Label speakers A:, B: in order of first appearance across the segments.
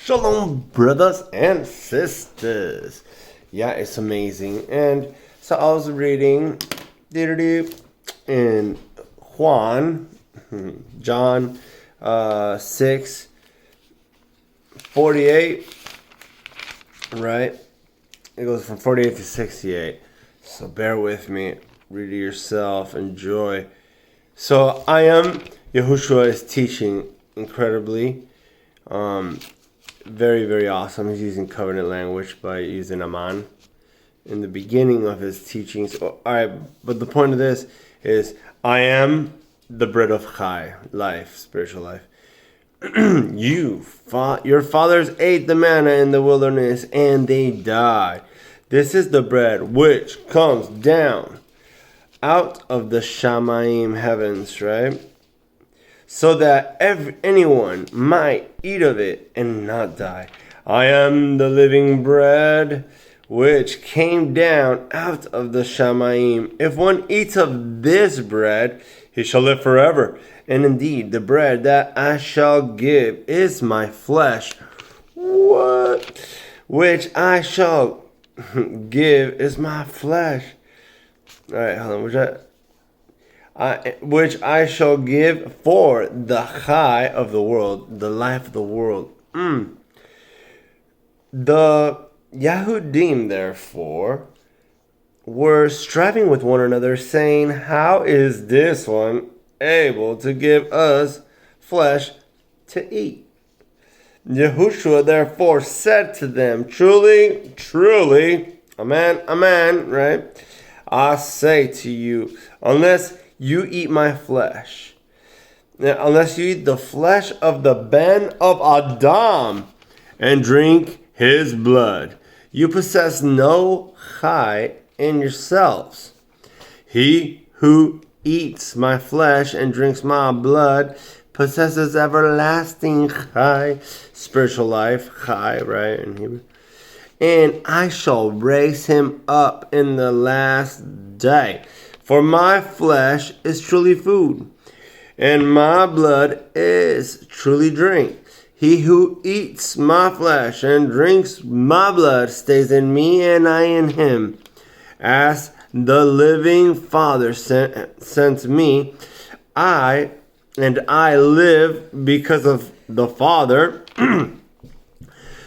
A: Shalom, brothers and sisters. Yeah, it's amazing. And so I was reading in John 6:48, right? It goes from 48 to 68. So bear with me. Read it yourself. Enjoy. So Yahushua is teaching incredibly. Very, very awesome. He's using covenant language by using Aman in the beginning of his teachings. All right, but the point of this is, I am the bread of Chai, life, spiritual life. Your fathers ate the manna in the wilderness and they died. This is the bread which comes down out of the Shamayim heavens, right? So that anyone might eat of it and not die. I am the living bread which came down out of the Shamayim. If one eats of this bread, he shall live forever. And indeed, the bread that I shall give is my flesh. What? Which I shall give is my flesh. All right, hold on. Which I shall give for the Chai of the world, the life of the world. The Yahudim, therefore, were striving with one another, saying, how is this one able to give us flesh to eat? Yahushua therefore said to them, truly, truly, amen, amen, right? I say to you, unless you eat my flesh, unless you eat the flesh of the Ben of Adam and drink his blood, you possess no Chai in yourselves. He who eats my flesh and drinks my blood possesses everlasting Chai, spiritual life, Chai, right, in Hebrew. And I shall raise him up in the last day. For my flesh is truly food, and my blood is truly drink. He who eats my flesh and drinks my blood stays in me, and I in him. As the living Father sent me, I live because of the Father.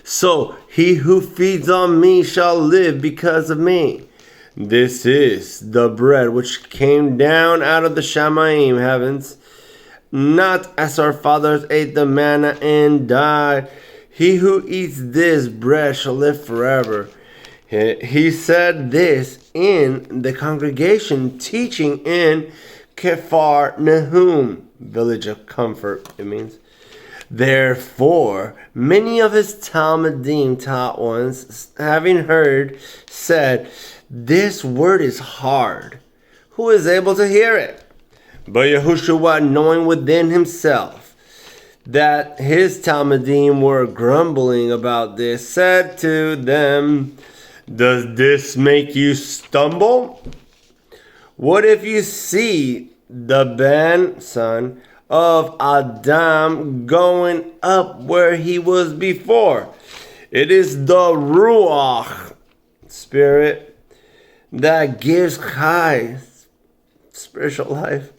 A: So he who feeds on me shall live because of me. This is the bread which came down out of the Shamayim heavens, not as our fathers ate the manna and died. He who eats this bread shall live forever. He said this in the congregation, teaching in Kefar Nahum, village of comfort, it means. Therefore, many of his Talmudim taught ones, having heard, said, this word is hard. Who is able to hear it? But Yahushua, knowing within himself that his Talmudim were grumbling about this, said to them, does this make you stumble? What if you see the Ben, son of Adam, going up where he was before? It is the Ruach, spirit, that gives Chai, spiritual life,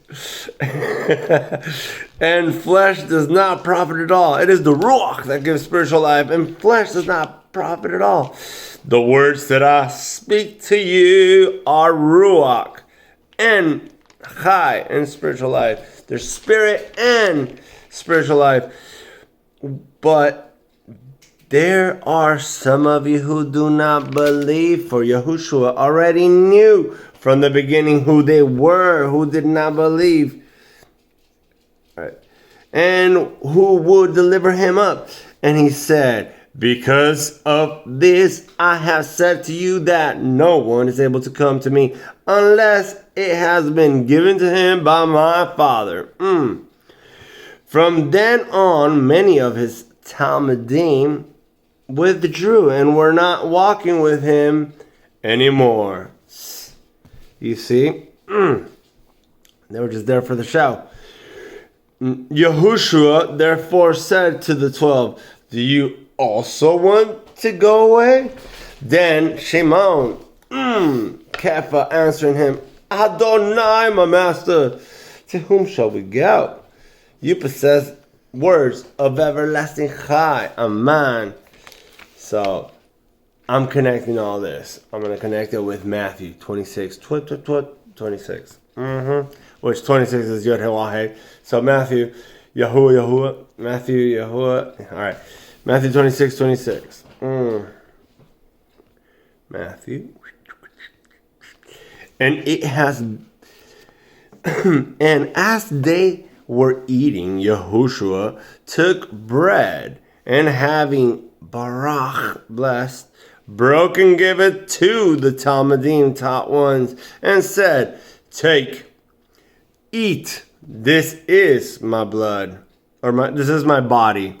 A: and flesh does not profit at all. It is the Ruach that gives spiritual life, and flesh does not profit at all. The words that I speak to you are Ruach and Chai and spiritual life. There's spirit and spiritual life. But there are some of you who do not believe, for Yahushua already knew from the beginning who they were, who did not believe, right, and who would deliver him up. And he said, because of this I have said to you that no one is able to come to me unless it has been given to him by my Father. From then on, many of his Talmudim withdrew and were not walking with him anymore. You see? They were just there for the show. Yahushua therefore said to the 12, do you also want to go away? Then Shimon, Kepha answering him, Adonai, my master, to whom shall we go? You possess words of everlasting chai, aman. So, I'm connecting all this. I'm going to connect it with Matthew 26, 26. Which 26 is Yod Heh. So Matthew, Yahuwah, Matthew, Yahuwah. All right. Matthew 26, 26. Matthew. And it has, and as they were eating, Yahushua took bread and having Barach blessed, broke and gave it to the Talmudim, taught ones, and said, take, eat, this is my blood, this is my body.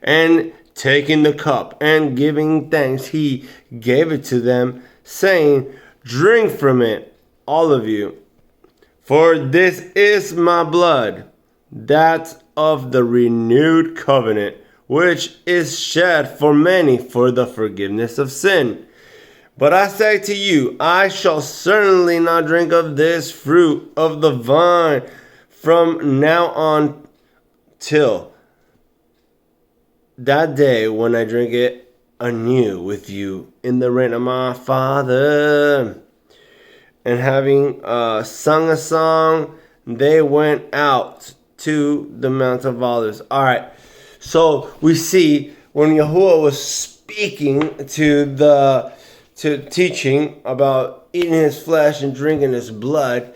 A: And taking the cup and giving thanks, he gave it to them, saying, drink from it, all of you, for this is my blood, that of the renewed covenant, which is shed for many for the forgiveness of sin. But I say to you, I shall certainly not drink of this fruit of the vine from now on till that day when I drink it anew with you in the reign of my Father. And having sung a song, they went out to the Mount of Olives. All right. So we see when Yahuwah was speaking to teaching about eating his flesh and drinking his blood,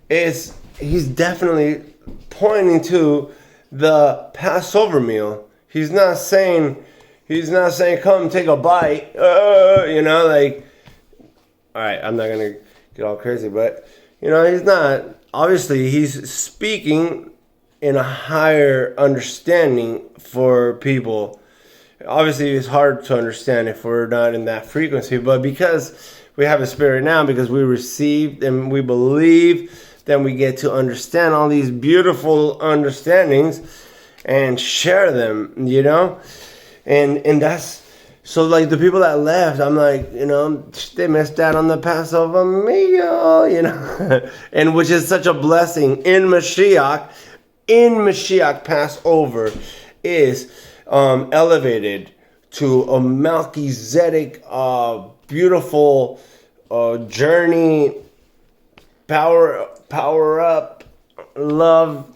A: he's definitely pointing to the Passover meal. He's not saying come take a bite, all right, I'm not gonna get all crazy, but he's not. Obviously, he's speaking in a higher understanding for people. Obviously, it's hard to understand if we're not in that frequency, but because we have a spirit now, because we received and we believe, then we get to understand all these beautiful understandings and share them, and that's so. Like the people that left, I'm like, they missed out on the Passover meal, and which is such a blessing in Mashiach. In Mashiach, Passover is elevated to a Melchizedek, beautiful journey, power up, love.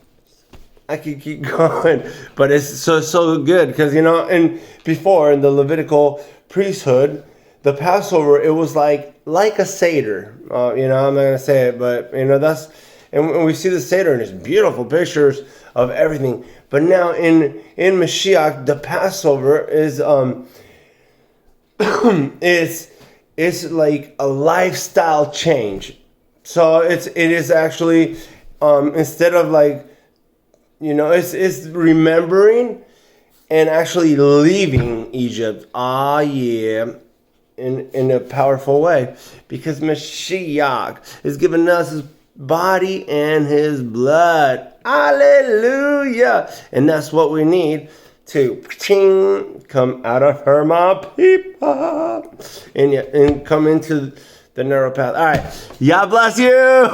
A: I could keep going, but it's so good because and before in the Levitical priesthood, the Passover, it was like a Seder. I'm not gonna say it, but that's. And we see the Seder and it's beautiful pictures of everything. But now in Mashiach, the Passover is it's like a lifestyle change. So it is actually instead of like it's remembering and actually leaving Egypt. In a powerful way, because Mashiach is giving us his body and his blood. Hallelujah. And that's what we need to come out of her, my people, and come into the narrow path. All right. God bless you.